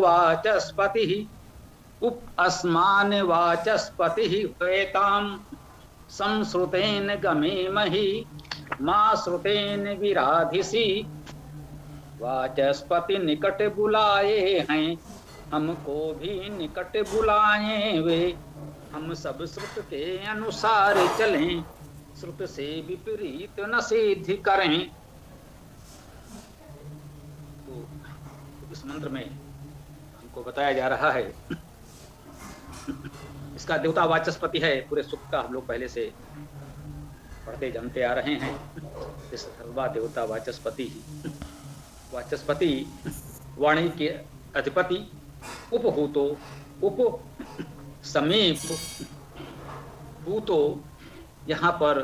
वाचस्पतिः उप अस्मान वाचस्पतिः वेतां संश्रुतेन गमेमहि मा श्रुतेन विराधिसी। वाचस्पति निकट बुलाए हैं हमको भी निकट बुलाए वे, हम सब श्रुत के अनुसार चलें श्रुत से विपरीत न सिद्धि करें। तो इस मंत्र में हमको बताया जा रहा है, इसका देवता वाचस्पति है। पूरे सूक्त का हम लोग पहले से पढ़ते जानते आ रहे हैं। इस सर्वा देवता वाचस्पति ही, वाचस्पति वाणी के अधिपति, उपहूतो उप समीप, हूतो यहाँ पर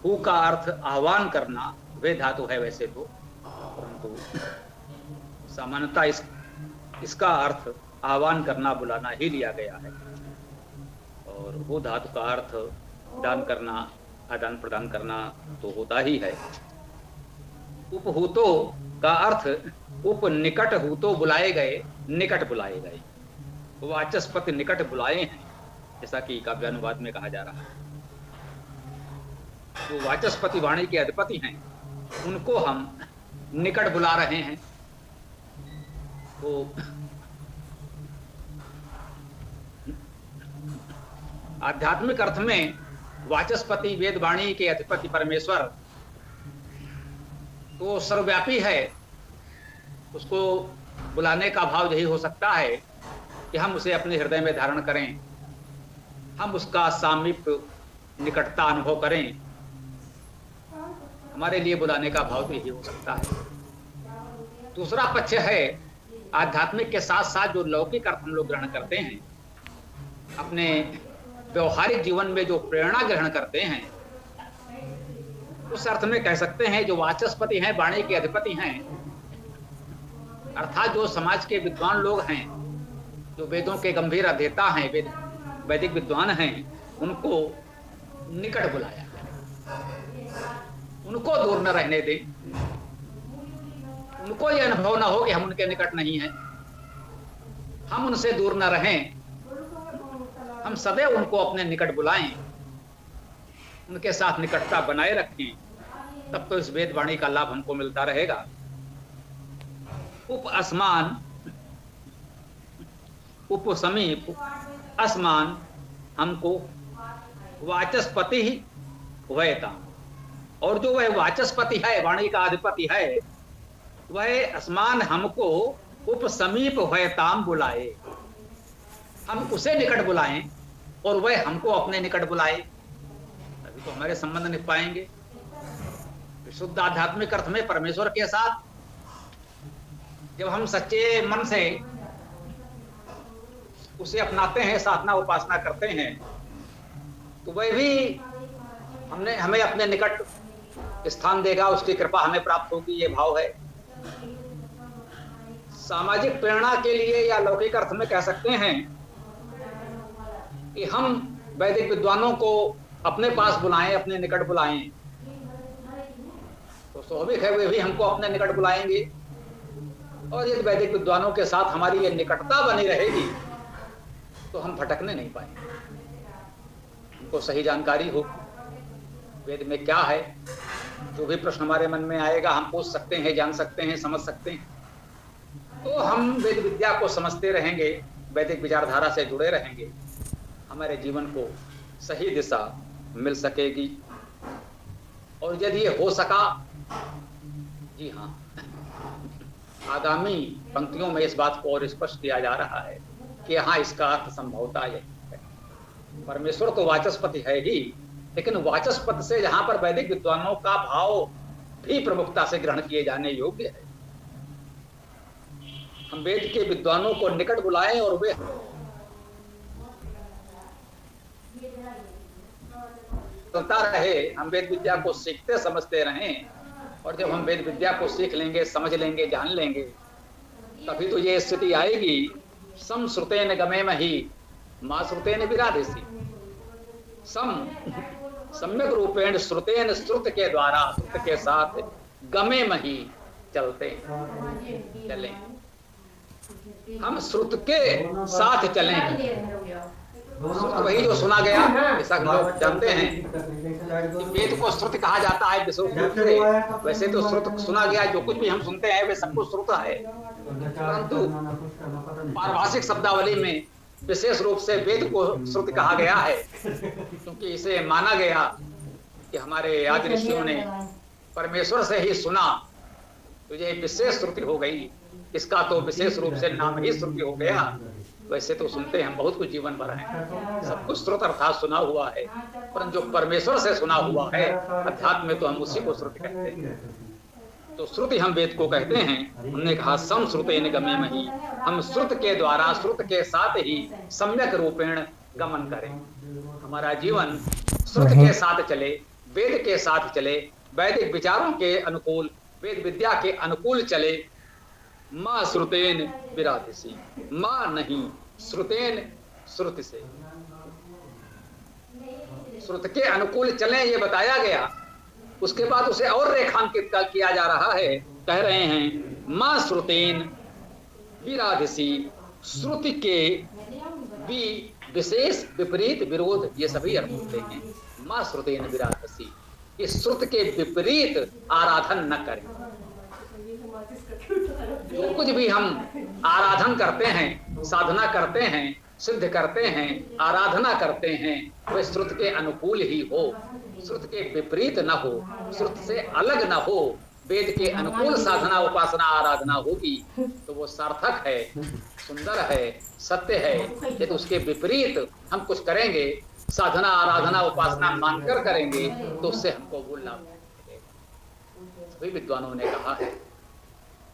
हु का अर्थ आह्वान करना, वे धातु है वैसे तो, परंतु सामान्यतः इसका अर्थ आह्वान करना, बुलाना ही लिया गया है। और वो धातु का अर्थ दान करना, आदान प्रदान करना तो होता ही है। उपहूतो का अर्थ उप निकट, हूतो बुलाए गए, निकट बुलाए गए। वाचस्पति निकट बुलाए हैं, जैसा कि काव्यानुवाद में कहा जा रहा है। जो वाचस्पति वाणी के अधिपति हैं उनको हम निकट बुला रहे हैं। तो आध्यात्मिक अर्थ में वाचस्पति वेद वाणी के अधिपति परमेश्वर तो सर्वव्यापी है। उसको बुलाने का भाव यही हो सकता है कि हम उसे अपने हृदय में धारण करें, हम उसका सामीप्य, निकटता अनुभव करें। हमारे लिए बुलाने का भाव तो यही हो सकता है। दूसरा पक्ष है आध्यात्मिक के साथ साथ जो लौकिक अर्थ हम लोग ग्रहण करते हैं, अपने व्यवहारिक जीवन में जो प्रेरणा ग्रहण करते हैं, उस अर्थ में कह सकते हैं जो वाचस्पति हैं, वाणी के अधिपति हैं, अर्थात जो समाज के विद्वान लोग हैं, जो वेदों के गंभीर अध्येता हैं, वैदिक विद्वान हैं, उनको निकट बुलाया, उनको दूर न रहने दें। उनको यह अनुभव न हो कि हम उनके निकट नहीं हैं, हम उनसे दूर न रहें, हम सदैव उनको अपने निकट बुलाएं, उनके साथ निकटता बनाए रखें। तब तो इस वेद वाणी का लाभ हमको मिलता रहेगा। उप असमान, उप समीप, असमान हमको वाचस्पति ही वयता, और जो वह वाचस्पति है, वाणी का अधिपति है, वह असमान हमको उप समीप वयताम बुलाए, हम उसे निकट बुलाएं और वह हमको अपने निकट बुलाए, तभी तो हमारे संबंध निभ पाएंगे। विशुद्ध आध्यात्मिक अर्थ में परमेश्वर के साथ जब हम सच्चे मन से उसे अपनाते हैं, साधना उपासना करते हैं, तो वह भी हमें अपने निकट स्थान देगा, उसकी कृपा हमें प्राप्त होगी, ये भाव है। सामाजिक प्रेरणा के लिए या लौकिक अर्थ में कह सकते हैं कि हम वैदिक विद्वानों को अपने पास बुलाएं, अपने निकट बुलाएं, तो स्वाभाविक है वे भी हमको अपने निकट बुलाएंगे। और यदि वैदिक विद्वानों के साथ हमारी ये निकटता बनी रहेगी तो हम भटकने नहीं पाएंगे, हमको सही जानकारी हो वेद में क्या है। जो भी प्रश्न हमारे मन में आएगा हम पूछ सकते हैं, जान सकते हैं, समझ सकते हैं। तो हम वेद विद्या को समझते रहेंगे, वैदिक विचारधारा से जुड़े रहेंगे, हमारे जीवन को सही दिशा मिल सकेगी। और यदि ये हो सका, जी हाँ, आगामी पंक्तियों में इस बात को और स्पष्ट किया जा रहा है कि हाँ, इसका अर्थ संभवता यही है। परमेश्वर तो वाचस्पति है ही, लेकिन वाचस्पति से जहां पर वैदिक विद्वानों का भाव भी प्रमुखता से ग्रहण किए जाने योग्य है, हम वेद के विद्वानों को निकट बुलाएं और वे चलता रहे, हम वेद विद्या को सीखते समझते रहें। और जब हम वेद विद्या को सीख लेंगे, समझ लेंगे, जान लेंगे, तभी तो ये स्थिति आएगी, सम श्रुतेन गमेमहि मा श्रुतेन विराधेसि। सम्यक रूपेण श्रुतेन, श्रुत के द्वारा, श्रुत के साथ गमेमहि, चलते चलें। हम श्रुत के साथ चलें। श्रुत वही जो सुना गया, ऐसा लोग जानते हैं कि वेद को श्रुत कहा जाता है विशुद्ध रूप से। वैसे तो श्रुत सुना गया, जो कुछ भी हम सुनते हैं वे सब कुछ श्रुत है, परंतु पारिभाषिक शब्दावली में विशेष रूप से वेद को श्रुत कहा गया है, क्योंकि इसे माना गया कि हमारे आदि ऋषियों ने परमेश्वर से ही सुना तो ये विशेष श्रुति हो गई। इसका तो विशेष रूप से नाम ही श्रुति हो गया। वैसे तो सुनते हैं हम बहुत कुछ जीवन भर हैं, सब कुछ श्रुत अर्थात सुना हुआ है, परंतु जो परमेश्वर से सुना हुआ है अध्यात्म में, तो हम उसी को श्रुति कहते हैं। तो श्रुति हम वेद को कहते हैं। हमने कहा सम श्रुतेन गमेमहि, हम श्रुत के द्वारा, श्रुत के साथ ही सम्यक रूपेण गमन करें। हमारा जीवन श्रुत के साथ चले, वेद के साथ चले, वैदिक विचारों के अनुकूल, वेद विद्या के अनुकूल चले। माँ श्रुतेन विराधसी, माँ नहीं, श्रुतेन श्रुति से, श्रुत के अनुकूल चलें ये बताया गया। उसके बाद उसे और रेखांकित किया जा रहा है, कह रहे हैं माँ श्रुतेन विराधसी, श्रुति के भी विशेष विपरीत विरोध ये सभी अर्थ होते हैं। माँ श्रुतेन विराधसी, इस श्रुत के विपरीत आराधन न करें। जो कुछ भी हम आराधन करते हैं, साधना करते हैं, सिद्ध करते हैं, आराधना करते हैं, वह श्रुत के अनुकूल ही हो, श्रुत के विपरीत न हो, श्रुत से अलग न हो। वेद के अनुकूल साधना, उपासना, आराधना होगी तो वो सार्थक है, सुंदर है, सत्य है। यदि उसके विपरीत हम कुछ करेंगे, साधना, आराधना, उपासना मानकर करेंगे, तो उससे हमको वो लाभ मिलेगा। सभी विद्वानों ने कहा है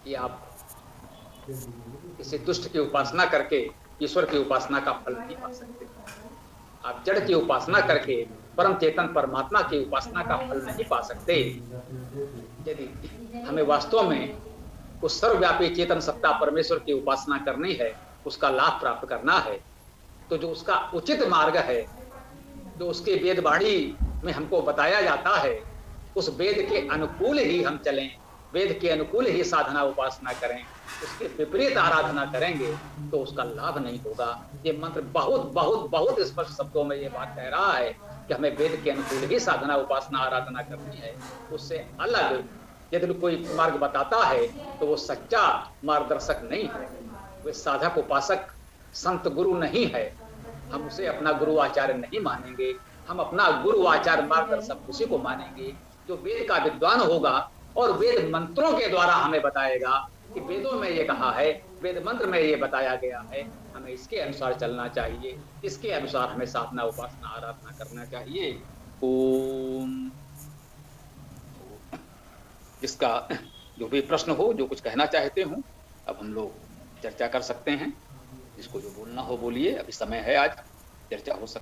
कि आप किसी दुष्ट की उपासना करके ईश्वर की उपासना का फल नहीं पा सकते। आप जड़ की उपासना करके परम चेतन परमात्मा की उपासना का फल नहीं पा सकते। यदि हमें वास्तव में उस सर्वव्यापी चेतन सत्ता परमेश्वर की उपासना करनी है, उसका लाभ प्राप्त करना है, तो जो उसका उचित मार्ग है, जो उसके वेदवाणी में हमको बताया जाता है, उस वेद के अनुकूल ही हम चलें, वेद के अनुकूल ही साधना उपासना करें। उसके विपरीत आराधना करेंगे तो उसका लाभ नहीं होगा। ये मंत्र बहुत बहुत बहुत स्पष्ट शब्दों में ये बात कह रहा है कि हमें वेद के अनुकूल ही साधना उपासना आराधना करनी है। उससे अलग यदि कोई मार्ग बताता है तो वो सच्चा मार्गदर्शक नहीं है, वे साधक उपासक संत गुरु नहीं है। हम उसे अपना गुरु आचार्य नहीं मानेंगे, हम अपना गुरु आचार्य मार्गदर्शक उसी को मानेंगे जो वेद का विद्वान होगा और वेद मंत्रों के द्वारा हमें बताएगा कि वेदों में ये कहा है, वेद मंत्र में ये बताया गया है, हमें इसके अनुसार चलना चाहिए, इसके अनुसार हमें साधना उपासना आराधना करना चाहिए। ओम। इसका जो भी प्रश्न हो, जो कुछ कहना चाहते हो, अब हम लोग चर्चा कर सकते हैं। जिसको जो बोलना हो बोलिए, अभी समय है, आज चर्चा हो सकती है।